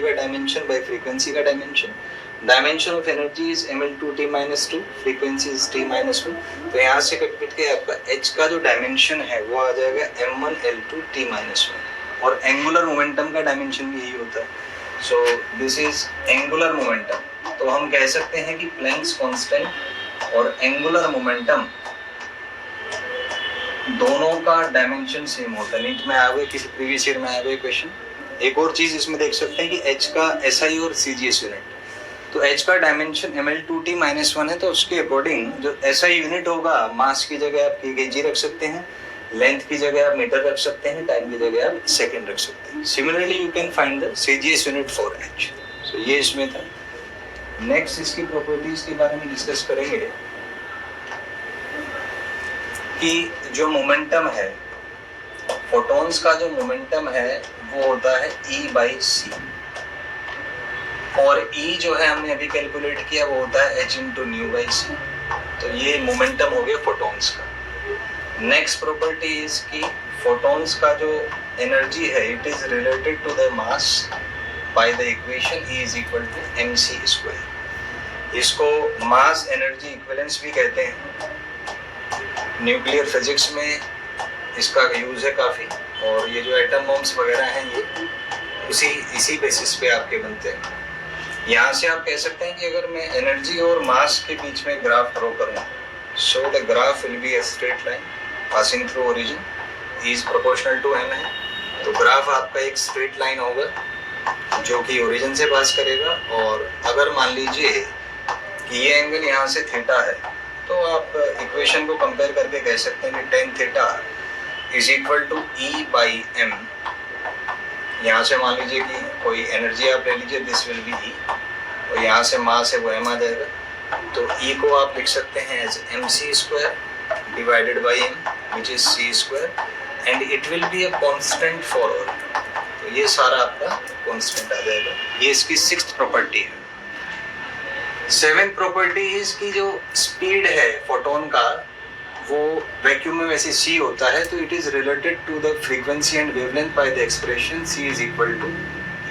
का dimension bye frequency का dimension. Dimension of energy is ml2t-2, frequency is t-2। तो यहाँ से कैलकुलेट किया आपका h का जो डायमेंशन है वो आ जाएगा m1l2t-1, और एंगुलर मोमेंटम का डायमेंशन भी यही होता है। So this is angular momentum. तो हम कह सकते हैं कि प्लैंक्स कांस्टेंट और एंगुलर मोमेंटम दोनों का डायमेंशन सेम होता है। नीट में आया हुआ किसी प्रीवियस ईयर में आया हुआ क्वेश्चन। एक और चीज इसमें देख सकते हैं कि h का SI और CGS यूनिट, तो h का डायमेंशन ml2t-1 है, तो उसके अकॉर्डिंग जो SI यूनिट होगा, मास की जगह आप kg रख सकते हैं, लेंथ की जगह आप मीटर रख सकते हैं, टाइम की जगह आप सेकंड रख सकते हैं। Similarly you can find the CGS unit for h। सो ये इसमें था। नेक्स्ट इसकी प्रॉपर्टीज के बारे में डिस्कस करेंगे कि जो मोमेंटम है, फोटॉन्स का जो मोमेंटम है वो होता है E/c, और E जो है हमने अभी कैलकुलेट किया वो होता है h/c। तो ये मोमेंटम हो गया फोटॉन्स का। नेक्स्ट प्रॉपर्टी इज कि फोटॉन्स का जो एनर्जी है it is related to the mass by the equation E = mc²। इसको मास एनर्जी इक्विवेलेंस भी कहते हैं। न्यूक्लियर फिजिक्स में इसका यूज है काफ़ी, और ये जो एटम बॉम्ब्स वगैरह हैं ये इसी बेसिस पे आपके बनते हैं। यहाँ से आप कह सकते हैं कि अगर मैं एनर्जी और मास के बीच में ग्राफ ड्रॉ करूँ, so the graph will be a straight line passing through origin, is proportional to m है। तो ग्राफ आपका एक स्ट्रेट लाइन होगा जो कि ओरिजिन से पास करेगा। और अगर मान लीजिए कि ये एंगल यहाँ से थीटा है, तो आप इक्वेशन को कंपेयर करके कह सकते हैं कि tan theta is equal to E/m। यहाँ से मान लीजिए कि कोई एनर्जी आप ले लीजिए, दिस विल बी E, और यहाँ से मास है वो m आ जाएगा। तो E को आप लिख सकते हैं as mc² divided by m which is c², and it will be a constant for all. तो ये सारा आपका कांस्टेंट आ जाएगा। ये इसकी 6th प्रॉपर्टी है। 7th प्रॉपर्टी इज की जो स्पीड है फोटोन का वो वैक्यूम में वैसे c होता है, तो it is related to the frequency and wavelength by the expression c is equal to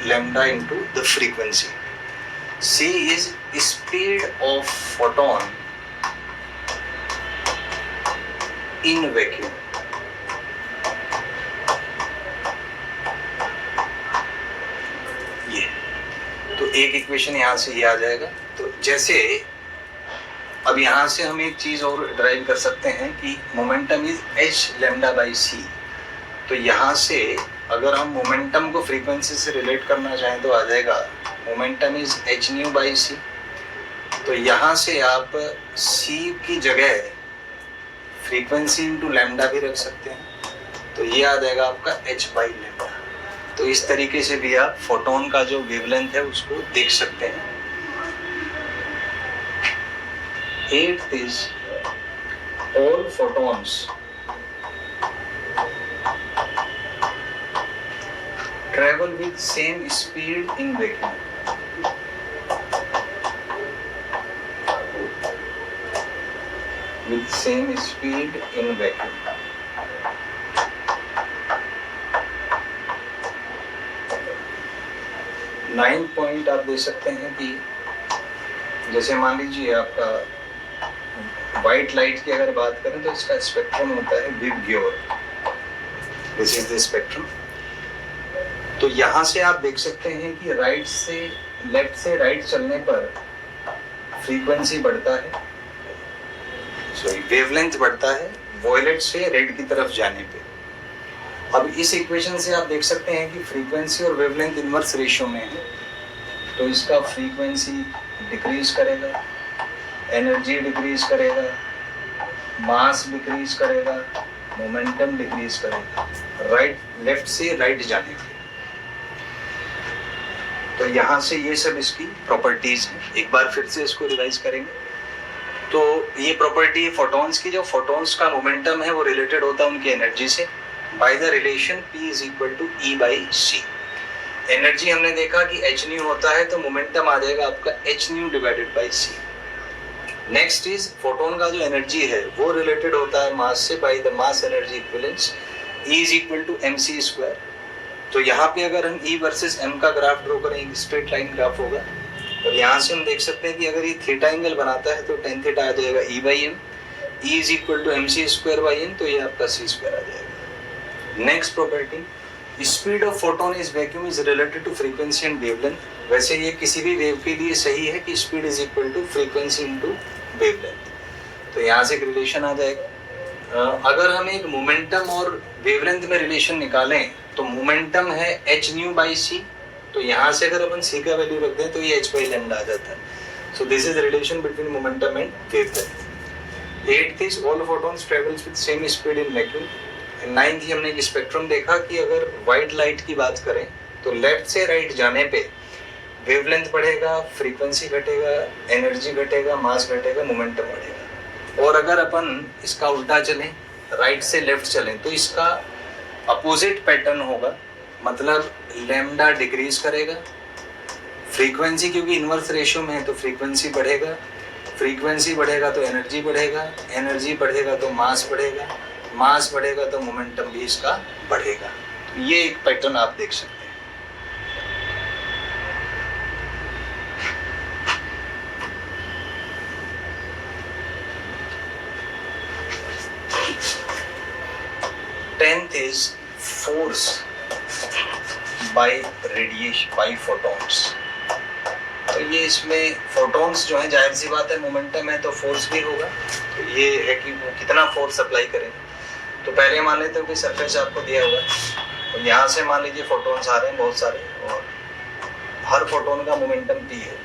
lambda into the frequency. c is speed of photon in vacuum. ये तो एक इक्वेशन यहाँ से ये आ जाएगा। तो जैसे अब यहाँ से हम एक चीज और ड्राइव कर सकते हैं कि मोमेंटम इज h/c। तो यहाँ से अगर हम मोमेंटम को फ्रीक्वेंसी से रिलेट करना चाहें तो आ जाएगा मोमेंटम इज h/c। तो यहाँ से आप c की जगह फ्रीक्वेंसी इंटू लैम्डा भी रख सकते हैं, तो ये आ जाएगा आपका h/λ। तो इस तरीके से भी आप फोटोन का जो वेवलेंथ है उसको देख सकते हैं। 8th is all photons travel with same speed in vacuum. With same speed in vacuum. Ninth point आप दे सकते हैं कि जैसे मान लीजिए आपका व्हाइट लाइट की अगर बात करें तो इसका स्पेक्ट्रम होता है VIBGYOR. This is the spectrum. तो यहाँ से आप देख सकते हैं कि लेफ्ट से राइट चलने पर फ्रीक्वेंसी बढ़ता है, सॉरी वेवलेंथ बढ़ता है वॉयलेट से रेड की तरफ जाने पे। अब इस इक्वेशन से आप देख सकते हैं कि फ्रीक्वेंसी और वेवलेंथ इनवर्स रेशियो में है, तो इसका फ्रीक्वेंसी डिक्रीज करेगा, एनर्जी डिक्रीज करेगा, मास डिक्रीज करेगा, मोमेंटम डिक्रीज करेगा लेफ्ट से राइट जाने पे। तो यहाँ से ये सब इसकी प्रॉपर्टीज हैं। एक बार फिर से इसको रिवाइज करेंगे। तो ये प्रॉपर्टी है फोटॉन्स की। जो फोटॉन्स का मोमेंटम है वो रिलेटेड होता है उनकी एनर्जी से by the relation P is equal to E/c। Energy हमने देखा कि h होता है, तो मोमेंटम आ जाएगा आपका h divided by c। Next is photon का जो एनर्जी है वो रिलेटेड होता है मास से by the mass energy equivalence E is equal to mc²। तो यहाँ पे अगर हम E वर्सेस M का ग्राफ ड्रॉ करें, स्ट्रेट लाइन ग्राफ होगा, और यहाँ से हम देख सकते हैं कि अगर ये थीटा एंगल बनाता है तो tan थीटा आ जाएगा E/m, E is equal to mc²/n, तो ये आपका c² आ जाएगा। Next property, speed of photon is vacuum is related to frequency and wavelength. वैसे ये किसी भी वेव के लिए सही है कि speed is equal to frequency into wavelength, तो यहाँ से एक रिलेशन आ जाएगा। अगर हम एक मोमेंटम और वेवलेंथ में रिलेशन निकालें तो मोमेंटम है h/c, तो यहाँ से अगर अपन c का वैल्यू रख दें तो ये h/λ आ जाता है। So this is relation between momentum and wavelength. 8th is all photons travels with same speed in vacuum. 9th ही हमने एक स्पेक्ट्रम देखा कि अगर व्हाइट लाइट की बात करें तो लेफ्ट से राइट जाने पे वेवलेंथ बढ़ेगा, फ्रीक्वेंसी घटेगा, एनर्जी घटेगा, मास घटेगा, मोमेंटम बढ़ेगा। और अगर अपन इसका उल्टा चलें, राइट से लेफ्ट चलें, तो इसका अपोजिट पैटर्न होगा, मतलब लैम्डा डिक्रीज करेगा, फ्रीक्वेंसी क्योंकि इन्वर्स रेशियो में है तो फ्रीक्वेंसी बढ़ेगा, फ्रीक्वेंसी बढ़ेगा तो एनर्जी बढ़ेगा, एनर्जी बढ़ेगा तो मास बढ़ेगा, मास बढ़ेगा तो मोमेंटम भी इसका बढ़ेगा। तो ये एक पैटर्न आप देख सकते हैं। Tenth is force by radiation by photons. तो ये इसमें फोटॉन्स जो है, जाहिर सी बात है मोमेंटम है तो फोर्स भी होगा। तो ये है कि वो कितना फोर्स अप्लाई करेंगे। तो पहले मान लेते हो कि सरफेस आपको दिया हुआ है और यहाँ से मान लीजिए फोटॉन्स आ रहे हैं बहुत सारे, और हर फोटोन का मोमेंटम p है।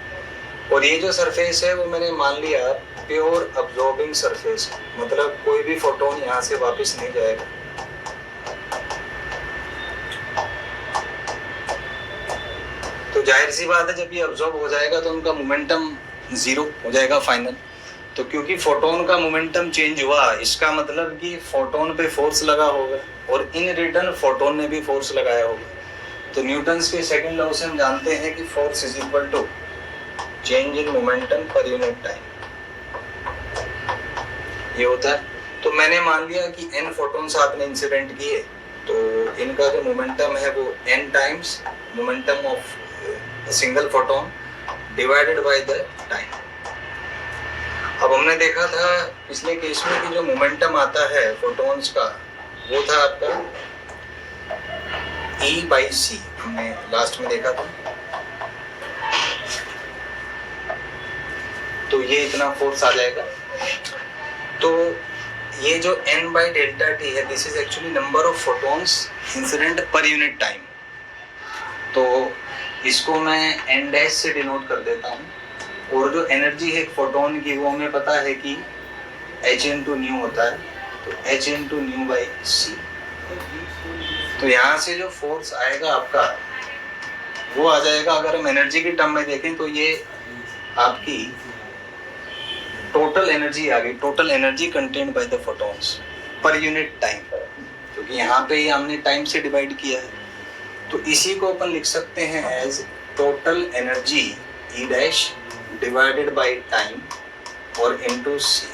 और ये जो सरफेस है वो मैंने मान लिया प्योर अब्जॉर्बिंग सरफेस, मतलब कोई भी फोटोन यहाँ से वापस नहीं जाएगा। तो जाहिर सी बात है जब ये अब्जॉर्ब हो जाएगा तो उनका मोमेंटम 0 हो जाएगा फाइनल। तो क्योंकि फोटोन का मोमेंटम चेंज हुआ, इसका मतलब कि फोटोन पे फोर्स लगा होगा और इन रिटर्न फोटोन ने भी फोर्स लगाया होगा। तो न्यूटन्स के सेकंड लॉ से हम जानते हैं कि force is equal to change in momentum per unit time, ये होता है। तो मैंने मान लिया कि n फोटोन्स आपने इंसिडेंट किए, तो इनका जो मोमेंटम है वो n times momentum of single photon divided by the time. अब हमने देखा था पिछले केस में कि जो मोमेंटम आता है फोटॉन्स का वो था आपका E/c, हमने लास्ट में देखा था। तो ये इतना फोर्स आ जाएगा। तो ये जो n/ΔT है, this is actually number of photons incident पर यूनिट टाइम। तो इसको मैं n' से डिनोट कर देता हूँ। और जो एनर्जी है फोटोन की वो हमें पता है कि h/nu होता है, तो h/nu/c। तो यहाँ से जो फोर्स आएगा आपका वो आ जाएगा, अगर हम एनर्जी के टर्म में देखें तो ये आपकी टोटल एनर्जी आ गई, total energy contained by the photons per unit time, क्योंकि यहाँ पे ही हमने टाइम से डिवाइड किया है। तो इसी को अपन लिख सकते हैं as total energy E' divided by time और इनटू c।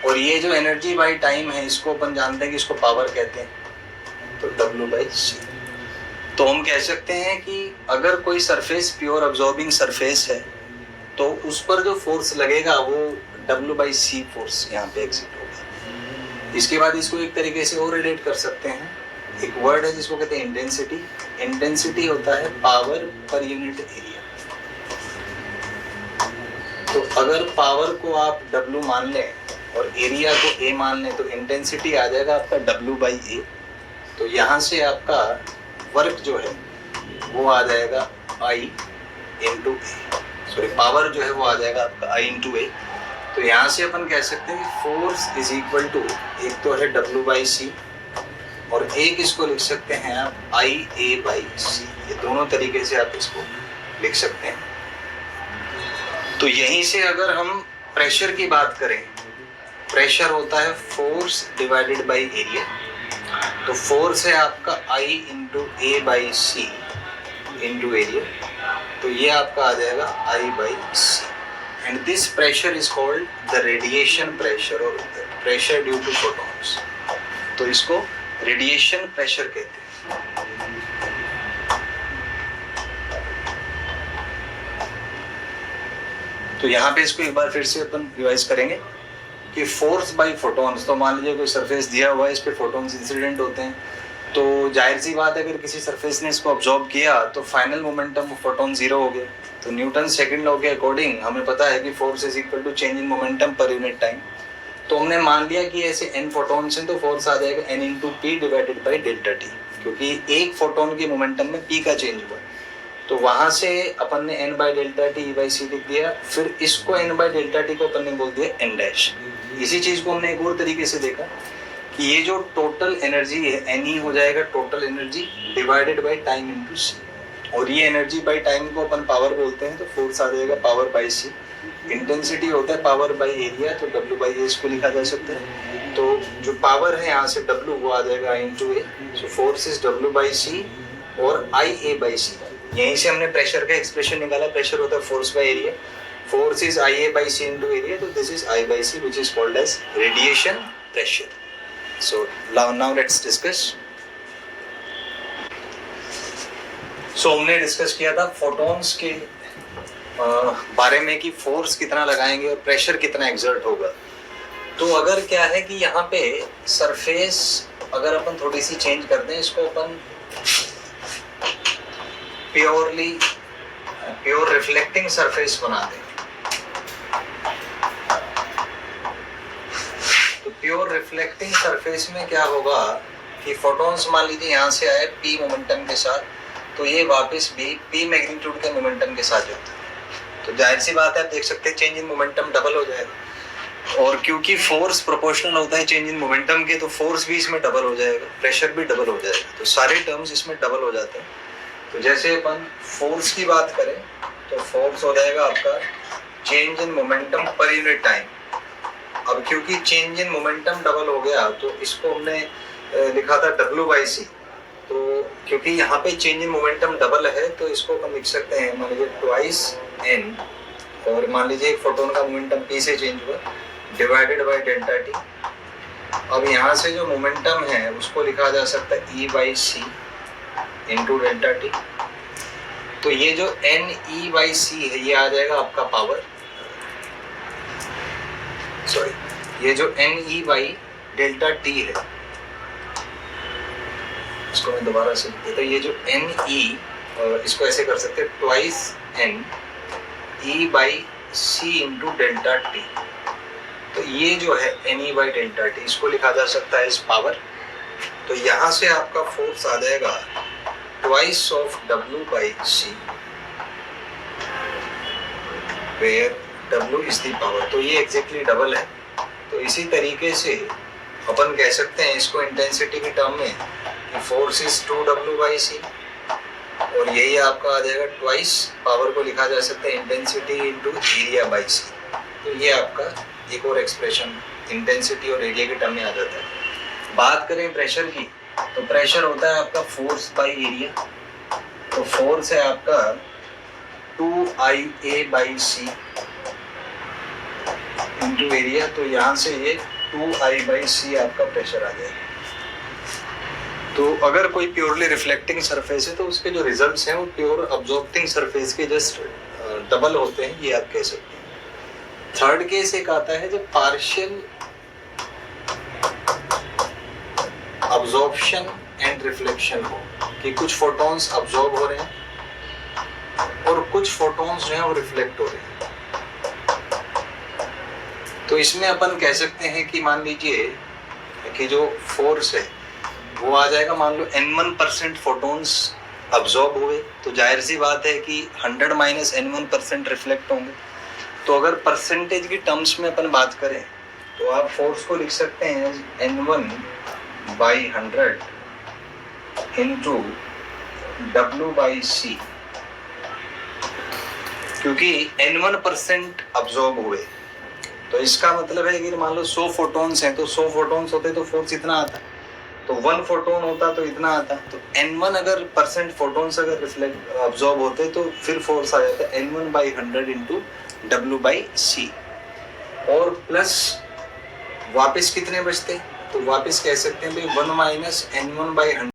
और ये जो एनर्जी बाय टाइम है इसको अपन जानते हैं कि इसको पावर कहते हैं, तो W/c। तो हम कह सकते हैं कि अगर कोई सरफेस प्योर अब्जॉर्बिंग सरफेस है तो उस पर जो फोर्स लगेगा वो W/c फोर्स यहाँ पे एग्जिट होगा। इसके बाद इसको एक तरीके से और रिलेट कर सकते हैं, एक वर्ड है जिसको कहते हैं इंटेंसिटी। इंटेंसिटी होता है पावर पर यूनिट एरिया। तो अगर पावर को आप W मान लें और एरिया को A मान लें तो इंटेंसिटी आ जाएगा आपका W/A। तो यहाँ से आपका वर्क जो है वो आ जाएगा I/A, सॉरी पावर जो है वो आ जाएगा आपका I/A। तो यहाँ से अपन कह सकते हैं फोर्स इज इक्वल टू, एक तो है W/c और एक इसको लिख सकते हैं आप IA/c। ये दोनों तरीके से आप इसको लिख सकते हैं। तो यहीं से अगर हम प्रेशर की बात करें, प्रेशर होता है फोर्स डिवाइडेड बाय एरिया। तो फोर्स है आपका I/A/c इंटू एरिया, तो ये आपका आ जाएगा I/c। And this pressure is called the radiation pressure और प्रेशर ड्यू टू फोटॉन्स। तो इसको रेडिएशन प्रेशर कहते हैं। तो यहाँ पे इसको एक बार फिर से अपन रिवाइज करेंगे कि फोर्स बाय फोटॉन्स, तो मान लीजिए कोई सरफेस दिया हुआ है, इस पे फोटॉन्स इंसिडेंट होते हैं, तो जाहिर सी बात है अगर किसी सरफेस ने इसको ऑब्जॉर्ब किया तो फाइनल मोमेंटम फोटॉन जीरो हो गया। तो न्यूटन सेकंड लॉ के अकॉर्डिंग हमें पता है कि force is equal to change in momentum per unit time. तो हमने मान लिया कि ऐसे n फोटॉन्स हैं तो फोर्स आ जाएगा n into P divided by delta T, क्योंकि एक फोटोन के मोमेंटम में p का चेंज हुआ। तो वहां से अपन ने n by delta T by C लिख दिया, फिर इसको n बाई डेल्टा टी को अपन ने बोल दिया n डैश। इसी चीज को हमने एक और तरीके से देखा कि ये जो टोटल एनर्जी है n ही हो जाएगा total energy divided by time into C, और ये एनर्जी बाई टाइम को अपन पावर बोलते हैं, तो फोर्स आ जाएगा पावर बाई सी। इंटेंसिटी होता है पावर बाई एरिया, तो W बाई ए इसको लिखा जा सकता है। तो जो पावर है यहाँ से W वो आ जाएगा I into A, so force is W by सी और I ए बाई सी। यहीं से हमने प्रेशर का एक्सप्रेशन निकाला, प्रेशर होता है force by area, force is I A by C into area, तो this is I by C which is called as radiation pressure. So now let's discuss. सो हमने डिस्कस किया था फोटॉन्स के बारे में कि फोर्स कितना लगाएंगे और प्रेशर कितना एक्सर्ट होगा। तो अगर क्या है कि यहाँ पे सरफेस अगर अपन थोड़ी सी चेंज कर दें, इसको अपन प्योर रिफ्लेक्टिंग सरफेस बना दें, तो प्योर रिफ्लेक्टिंग सरफेस में क्या होगा कि फोटॉन्स मान लीजिए यहाँ से आए p मोमेंटम के साथ, तो ये वापस भी p मैग्नीट्यूड के मोमेंटम के साथ जाता है। तो जाहिर सी बात है आप देख सकते हैं चेंज इन मोमेंटम डबल हो जाएगा, और क्योंकि फोर्स प्रोपोर्शनल होता है चेंज इन मोमेंटम के, तो फोर्स भी इसमें डबल हो जाएगा, प्रेशर भी डबल हो जाएगा, तो सारे टर्म्स इसमें डबल हो जाते हैं। तो जैसे अपन फोर्स की बात करें तो फोर्स हो जाएगा आपका change in momentum per unit time. अब क्योंकि चेंज इन मोमेंटम डबल हो गया तो इसको हमने लिखा था W बाई सी, तो क्योंकि यहाँ पे चेंज इन मोमेंटम डबल है तो इसको हम लिख सकते हैं मान लीजिए ट्वाइस n, और मान लीजिए एक फोटोन का मोमेंटम p से चेंज हुआ डिवाइडेड बाई डेल्टा टी। अब यहाँ से जो मोमेंटम है उसको लिखा जा सकता है e by C into delta T. तो ये जो n e बाई सी है ये आ जाएगा आपका पावर, सॉरी ये जो n e by delta T है इसको मैं दोबारा से लिख देता हूँ। ये जो n e इसको ऐसे कर सकते हैं twice n e by C into delta T. तो ये जो है n e by delta T इसको लिखा जा सकता है इस पावर। तो यहाँ से आपका फोर्स आ जाएगा twice of W by C where W is the power, तो ये एग्जैक्टली डबल है। तो इसी तरीके से अपन कह सकते हैं इसको इंटेंसिटी की टर्म में फोर्स इज 2W बाई सी, और यही आपका आ जाएगा ट्वाइस पावर को लिखा जा सकता है इंटेंसिटी इंटू एरिया बाई सी। तो ये आपका एक और एक्सप्रेशन इंटेंसिटी और एरिया के टर्म में आ जाता है। बात करें प्रेशर की, तो प्रेशर होता है आपका फोर्स बाई एरिया, तो फोर्स है आपका 2IA by C into area, तो यहाँ से ये 2I बाई सी आपका प्रेशर आ जाएगा। तो अगर कोई प्योरली रिफ्लेक्टिंग सरफेस है तो उसके जो रिजल्ट्स हैं वो प्योर अब्जॉर्बिंग सरफेस के जस्ट डबल होते हैं, ये आप कह सकते हैं। थर्ड केस एक आता है जब पार्शियल अब्जॉर्प्शन एंड रिफ्लेक्शन हो, कि कुछ फोटॉन्स अब्जॉर्ब हो रहे हैं और कुछ फोटॉन्स जो हैं वो रिफ्लेक्ट हो रहे हैं। तो इसमें अपन कह सकते हैं कि मान लीजिए कि जो फोर्स है वो आ जाएगा, मान लो n1% फोटॉन्स अब्जॉर्ब हुए, तो जाहिर सी बात है कि 100 माइनस n1% रिफ्लेक्ट होंगे। तो अगर परसेंटेज की टर्म्स में अपन बात करें तो आप फोर्स को लिख सकते हैं n1 by 100 into W by c, क्योंकि n1% अब्जॉर्ब हुए तो इसका मतलब है कि मान लो 100 फोटॉन्स हैं, तो 100 फोटॉन्स होते तो फोर्स इतना आता, तो 1 फोटोन होता तो इतना आता। तो n1 अगर परसेंट फोटोन्स अगर रिफ्लेक्ट अब्जॉर्ब होते तो फिर फोर्स आ जाता है n1 by 100 into W by सी, और प्लस वापस कितने बचते, तो वापस कह सकते हैं भाई 1 माइनस n1 बाई 100